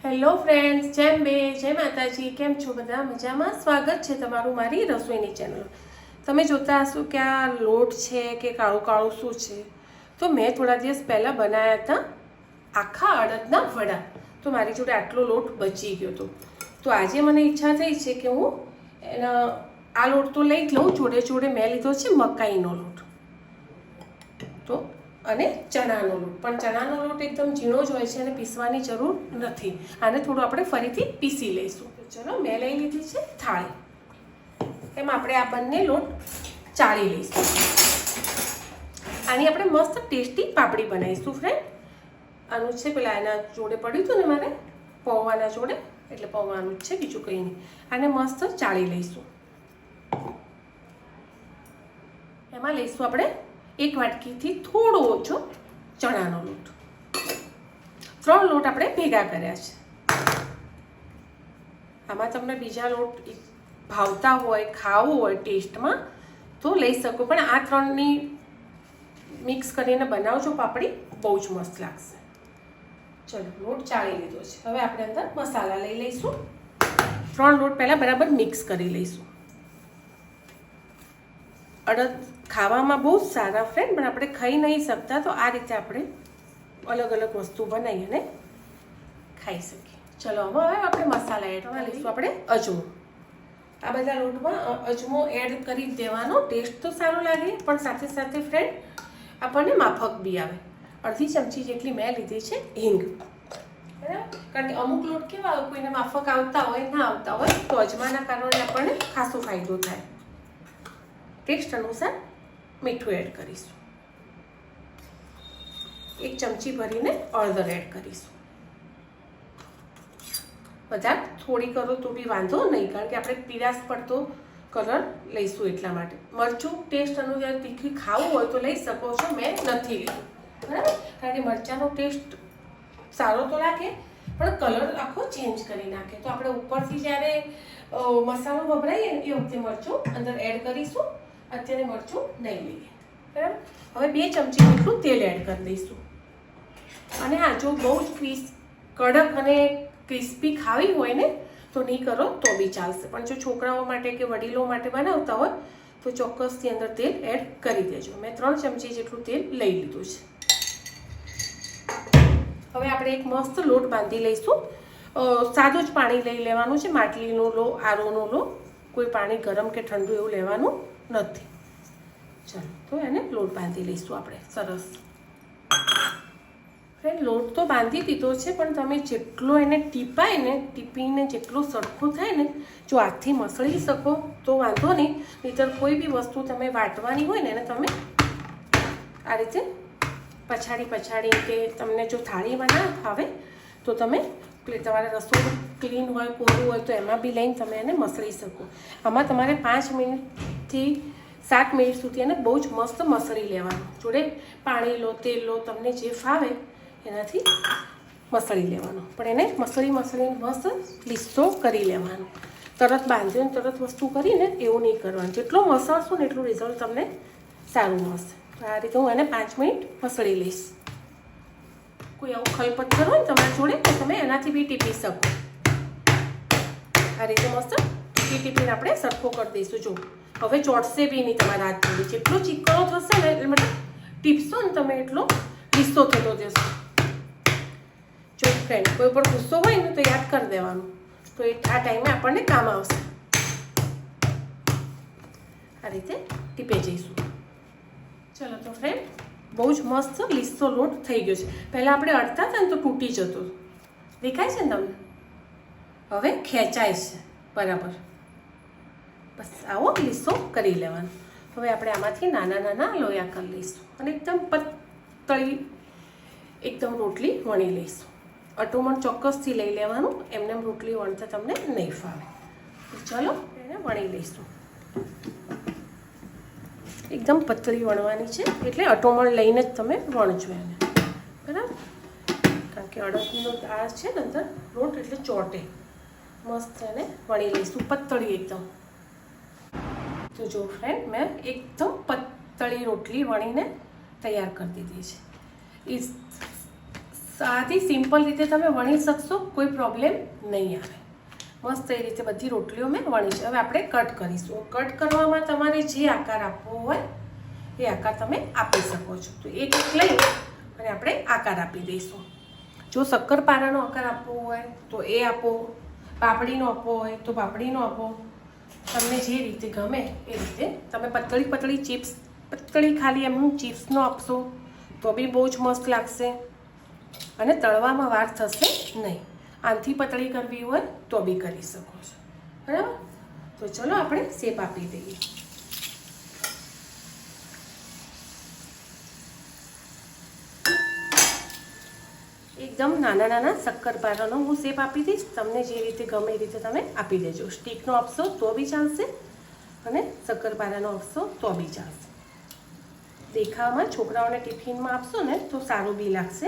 Hello friends, જેમ બે જય માતાજી. કેમ છો બધા? મજામાં? સ્વાગત છે તમારું મારી રસોઈની ચેનલ. તમે જોતા હશો કે આ લોટ છે કે કાળું કાળું શું છે, તો મેં થોડા દિવસ પહેલાં બનાવ્યા હતા આખા અડદના વડા. તો મારી જોડે આટલો લોટ બચી ગયો હતો. તો આજે મને ઈચ્છા થઈ છે કે હું આ લોટ તો લઈ જ લઉં, જોડે જોડે મેં લીધો છે મકાઈનો લોટ તો અને ચણાનો લોટ. પણ ચણાનો લોટ એકદમ ઝીણો જ હોય છે અને પીસવાની જરૂર નથી. આને થોડું આપણે ફરીથી પીસી લઈશું. તો ચલો, મેં લઈ લીધી છે થાળી. એમાં આપણે આ બંને લોટ ચાળી લઈશું. આની આપણે મસ્ત ટેસ્ટી પાપડી બનાવીશું ફ્રેન્ડ. આનું છે પેલા એના જોડે પડ્યું હતું ને મારે પૌવાના જોડે, એટલે પૌવાનું જ છે, બીજું કંઈ નહીં. આને મસ્ત ચાળી લઈશું. એમાં લઈશું આપણે 1 વાટકીથી થોડો ઓછો ચણાનો લોટ. 3 લોટ આપણે ભેગા કર્યા છે. આમાં તમને બીજા લોટ ભાવતા હોય, ખાવું હોય ટેસ્ટમાં તો લઈ શકો, પણ આ 3ની મિક્સ કરીને બનાવજો પાપડી, બહુ જ મસ્ત લાગશે. ચલો, લોટ ચાળી લીધો છે. હવે આપણે અંદર મસાલા લઈ લઈશું. 3 લોટ પહેલાં બરાબર મિક્સ કરી લઈશું. અડદ ખાવામાં બહુ જ સારા ફ્રેન્ડ, પણ આપણે ખાઈ નહીં શકતા, તો આ રીતે આપણે અલગ અલગ વસ્તુ બનાવી અને ખાઈ શકીએ. ચલો, હવે આપણે મસાલા એડ કરવા લઈશું. આપણે અજમો, આ બધા લોટમાં અજમો એડ કરી દેવાનો. ટેસ્ટ તો સારો લાગે, પણ સાથે સાથે ફ્રેન્ડ આપણને માફક બી આવે. અડધી ચમચી જેટલી મેં લીધી છે હિંગ, બરાબર? કારણ કે અમુક લોટ કેવા કોઈને માફક આવતા હોય, ના આવતા હોય, તો અજમાના કારણે આપણને ખાસો ફાયદો થાય. ટેસ્ટ અનુસાર મીઠું એડ કરીશું. 1 ચમચી ભરીને હળદર એડ કરીશું. વધારે થોડી કરો તો બી વાંધો નહીં, કારણ કે આપણે પીળાશ પડતો કલર લઈશું એટલા માટે. મરચું ટેસ્ટ અનુસાર તીખી ખાવું હોય તો લઈ શકો છો, મેં નથી લીધું, બરાબર? કારણ કે મરચાંનો ટેસ્ટ સારો તો લાગે, પણ કલર આખો ચેન્જ કરી નાખે. તો આપણે ઉપરથી જ્યારે મસાલો વપરાઈએ ને એ વખતે મરચું અંદર એડ કરીશું. અત્યારે મરચું નહીં લઈએ, બરાબર? હવે 2 ચમચી જેટલું તેલ એડ કરી દઈશું. અને હા, જો બહુ જ કડક અને ક્રિસ્પી ખાવી હોય ને તો નહીં કરો તો બી ચાલશે, પણ જો છોકરાઓ માટે કે વડીલો માટે બનાવતા હોય તો ચોક્કસથી અંદર તેલ એડ કરી દેજો. મેં 3 ચમચી જેટલું તેલ લઈ લીધું છે. હવે આપણે એક મસ્ત લોટ બાંધી લઈશું. સાદું જ પાણી લઈ લેવાનું છે, માટલીનો લો, આરોનો લો, કોઈ પાણી ગરમ કે ઠંડુ એવું લેવાનું નથી. ચાલો, તો એને લોટ બાંધી લઈશું આપણે સરસ. ફ્રેન્ડ, લોટ તો બાંધી દીધો છે, પણ તમે જેટલો એને ટીપીને જેટલું સરખું થાય ને, જો હાથથી મસળી શકો તો વાંધો નહીં. નહીંતર કોઈ બી વસ્તુ તમે વાટવાની હોય ને એને તમે આ રીતે પછાડી કે તમને જો થાળીમાં ના ફાવે તો તમે તમારે રસોડું ક્લીન હોય, કોરું હોય તો એમાં બી લઈને તમે એને મસળી શકો. આમાં તમારે 5 મિનિટથી 7 મિનિટ સુધી એને બહુ જ મસ્ત મસળી લેવાનું. જોડે પાણી લો, તેલ લો, તમને જે ફાવે એનાથી મસળી લેવાનો. પણ એને મસળીને મસ્ત લીસો કરી લેવાનો. તરત બાંધીને તરત વસ્તુ કરીને એવું નહીં કરવાનું. જેટલો મસળશો ને એટલું રિઝલ્ટ તમને સારું મળશે. તો આ રીતે હું એને 5 મિનિટ મસળી લઈશ. કોઈ આવું ખલપત્તર હોય ને તમારી જોડે તો તમે એનાથી બી ટીપી શકો. આ રીતે મસ્ત ટીપીને આપણે સરખો કરી દઈશું. જો હવે ચોટશે બી નહીં તમારા હાથ જોડે. જેટલો ચીકણો થશે ને એટલે મતલબ ટીપશો ને તમે એટલો લીસો થતો જશે. જો ફ્રેન્ડ, કોઈ પણ ગુસ્સો હોય ને તો યાદ કરી દેવાનું, તો આ ટાઈમે આપણને કામ આવશે. આ રીતે ટીપે જઈશું. ચલો, તો ફ્રેન્ડ બહુ જ મસ્ત લીસો લોટ થઈ ગયો છે. પહેલાં આપણે અડતા હતા ને તો તૂટી જતો, દેખાય છે ને તમને? હવે ખેંચાય છે બરાબર. બસ આવો લીસો કરી લેવાનો. હવે આપણે આમાંથી નાના નાના લોયા કરી લઈશું અને એકદમ પતળી એકદમ રોટલી વણી લઈશું. અટોમણ ચોક્કસથી લઈ લેવાનું, એમને રોટલી વણતા તમને નહીં ફાવે. ચલો, એને વણી લઈશું. એકદમ પતળી વણવાની છે, એટલે અટોમણ લઈને જ તમે વણજો એને, બરાબર? કારણ કે અડદનો દાળ છે ને અંદર લોટ એટલે ચોટે. મસ્ત એને વણી લઈશું પતળી એકદમ. તો જો ફ્રેન્ડ, મેં એકદમ પતળી રોટલી વણીને તૈયાર કરી દીધી છે. સાદી સિમ્પલ રીતે તમે વણી શકશો, કોઈ પ્રોબ્લેમ નહીં આવે. મસ્ત એ રીતે બધી રોટલીઓ મેં વણી છે. હવે આપણે કટ કરીશું. કટ કરવામાં તમારે જે આકાર આપવો હોય એ આકાર તમે આપી શકો છો. તો એક લઈ અને આપણે આકાર આપી દઈશું. જો શક્કરપારાનો આકાર આપવો હોય તો એ આપો, પાપડીનો આપવો હોય તો પાપડીનો આપો, તમને જે રીતે ગમે એ રીતે તમે પતળી પતળી ચિપ્સ, પતળી ખાલી એમનું ચિપ્સનો આપશો તો બી બહુ જ મસ્ત લાગશે અને તળવામાં વાર થશે નહીં. આનાથી પતળી કરવી હોય તો બી કરી શકો છો. બરાબર? તો ચલો આપણે શેપ આપી દઈએ. એકદમ નાના નાના શક્કરપારાનો હું શેપ આપી દઈશ. તમને જે રીતે ગમે એ રીતે તમે આપી દેજો. સ્ટીકનો આપશો તો બી ચાલશે અને શક્કરપારાનો આપશો તો બી ચાલશે. દેખાવામાં છોકરાઓને ટિફિનમાં આપશો ને તો સારું બી લાગશે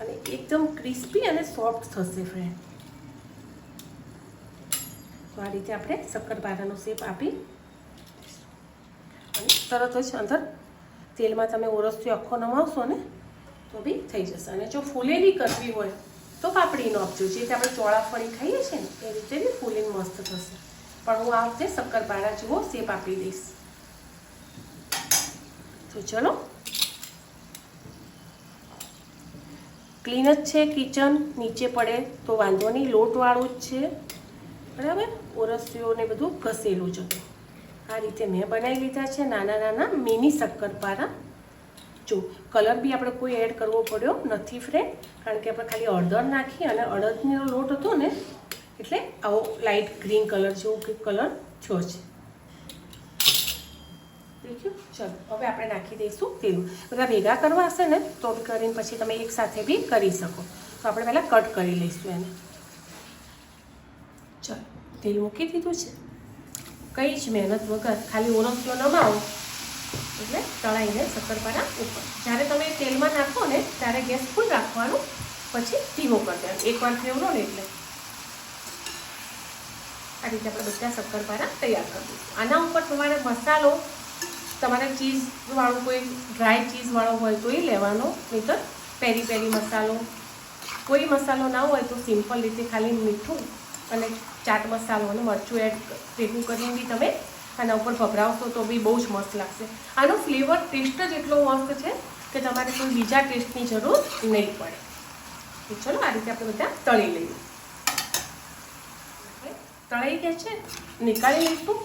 અને એકદમ ક્રિસ્પી અને સોફ્ટ થશે ફ્રેન્ડ. તો આ રીતે આપણે શક્કરપારાનો શેપ આપી અને તરત જ અંદર તેલમાં તમે ઓરસથી આખો નમાવશો ને તો બી થઈ જશે. અને જો ફૂલેલી કરવી હોય તો પાપડીનો આપજો. જે રીતે આપણે ચોળાફળી ખાઈએ છીએ ને એ રીતે બી ફૂલીને મસ્ત થશે. પણ હું આ વખતે શક્કરપારા જેવો શેપ આપી દઈશ. તો ચલો, ક્લીન જ છે કિચન, નીચે પડે તો વાંધો નહીં, લોટવાળું જ છે. બરાબર? ઓરસીઓને બધું ઘસેલું જ હતું. આ રીતે મેં બનાવી લીધા છે નાના નાના મિની શક્કરપારા. જો કલર બી આપણે કોઈ એડ કરવો પડ્યો નથી ફ્રેન્ડ, કારણ કે આપણે ખાલી હળદર નાખી અને અડદનો લોટ હતો ને એટલે આવો લાઇટ ગ્રીન કલર જેવો કંઈક કલર થયો છે. દેખ્યું? ચલો હવે આપણે નાખી દઈશું તેલ. બધા ભેગા કરવા હશે ને તો બી કરીને પછી તમે એકસાથે બી કરી શકો. તો આપણે પહેલાં કટ કરી લઈશું એને. ચલો તેલ મૂકી દીધું છે. કંઈ જ મહેનત વગર ખાલી ઓરસનો નમાવો એટલે તળાઈને શક્કરપારા ઉપર. જ્યારે તમે તેલમાં નાખો ને ત્યારે ગેસ ફૂલ રાખવાનું, પછી ધીમો કરી દેવાનો. એકવાર ફેવરો ને એટલે આ રીતે આપણે બધા શક્કરપારા તૈયાર કરી દઈશું. આના ઉપર તમારે મસાલો, તમારે ચીઝવાળું કોઈ ડ્રાય ચીઝવાળો હોય તો એ લેવાનો, નહીંતર પેરી પેરી મસાલો. કોઈ મસાલો ના હોય તો સિમ્પલ રીતે ખાલી મીઠું અને ચાટ મસાલો અને મરચું એડ ભેગું કરીને બી તમે આના ઉપર ભભરાવશો તો બી બહુ જ મસ્ત લાગશે. આનો ફ્લેવર ટેસ્ટ જ એટલો મસ્ત છે કે તમારે કોઈ બીજા ટેસ્ટની જરૂર નહીં પડે. તો ચલો આ રીતે આપણે બધા તળી લઈએ. તળાઈ ગયા છે, નીકાળી લઈશું.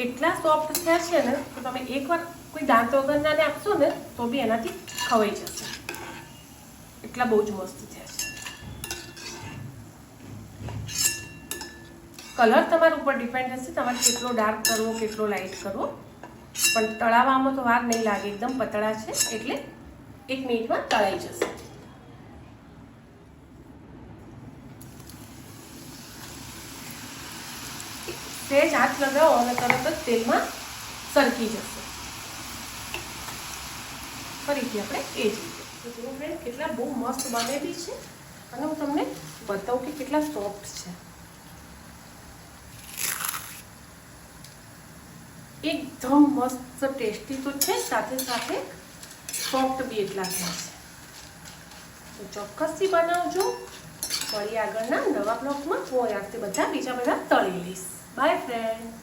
એટલા સોફ્ટ થયા છે ને તો તમે એકવાર કોઈ દાંત વગરનાને આપશો ને તો બી એનાથી ખવાઈ જશે. એટલા બહુ જ મસ્ત થયા છે. કલર તમારા ઉપર ડિપેન્ડ હશે, તમારે કેટલો ડાર્ક કરવો કેટલો લાઇટ કરવો. પણ તળાવવામાં તો વાર નહીં લાગે, એકદમ પતળા છે એટલે 1 મિનિટમાં તળાઈ જશે. સહેજ હાથ લગાવો અને તરત જ તેલમાં સરકી જશે. ફરીથી આપણે એ જ રીતે. તો જુઓ ફ્રેન્ડ કેટલા બહુ મસ્ત બનેલી છે અને હું તમને બતાવું કે કેટલા સોફ્ટ છે. એકદમ મસ્ત ટેસ્ટી તો છે, સાથે સાથે સોફ્ટ બી એટલા થયા છે. તો ચોક્કસથી બનાવજો. ફરી આગળના નવા બ્લોગમાં હું આ રીતે બધા બીજા બધા તળી લઈશ. By friend.